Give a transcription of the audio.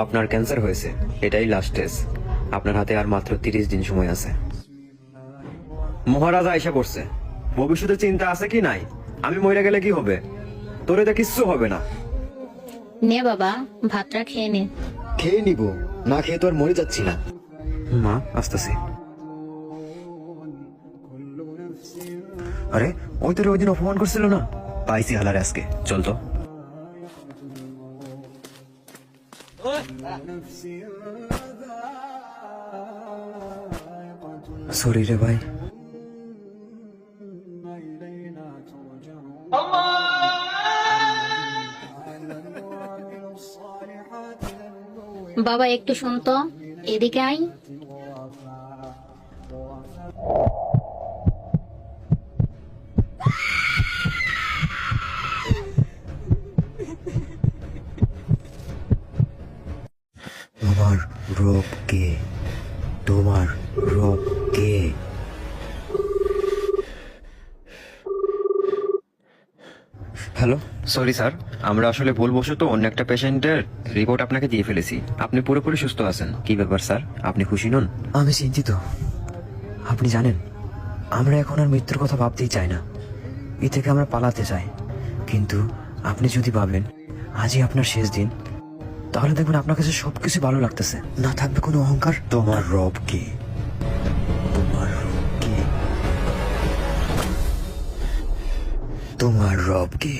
আপনার ক্যান্সার হয়েছে, এটাই লাস্ট স্টেজ। আপনার হাতে আর মাত্র 30 দিন সময় আছে। মহারাজা এসে পড়ছে। ভবিষ্যতের চিন্তা আছে কি নাই? আমি মরে গেলে কি হবে? তোর এটা কিচ্ছু হবে না। নে বাবা, ভাতটা খেয়ে নে। খেয়ে নিব, না খেয়ে তো আর মরে যাচ্ছি না। মা আসতেছি। আরে ওই তোর ওই দিন অপমান করছিল না, পাইছি হালার আজকে। চল তো। সরি রে ভাই। বাবা একটু শুন তো, এদিকে আয়। তোমার রব কে? তোমার রব কে? হ্যালো, সরি স্যার, আমরা আসলে ভুলবশত অন্য একটা পেশেন্টের রিপোর্ট আপনাকে দিয়ে ফেলেছি। আপনি পুরোপুরি সুস্থ আছেন। কি ব্যাপার স্যার, আপনি খুশি নন? আমি চিন্তিত। আপনি জানেন, আমরা এখন আর মৃত্যুর কথা ভাবতেই চাই না। এ থেকে আমরা পালাতে চাই। কিন্তু আপনি যদি ভাবেন আজই আপনার শেষ দিন, তাহলে দেখবেন আপনার কাছে সবকিছু ভালো লাগতেছে, না থাকবে কোনো অহংকার। তোমার রব কে? তোমার রব কে? তোমার রব কে?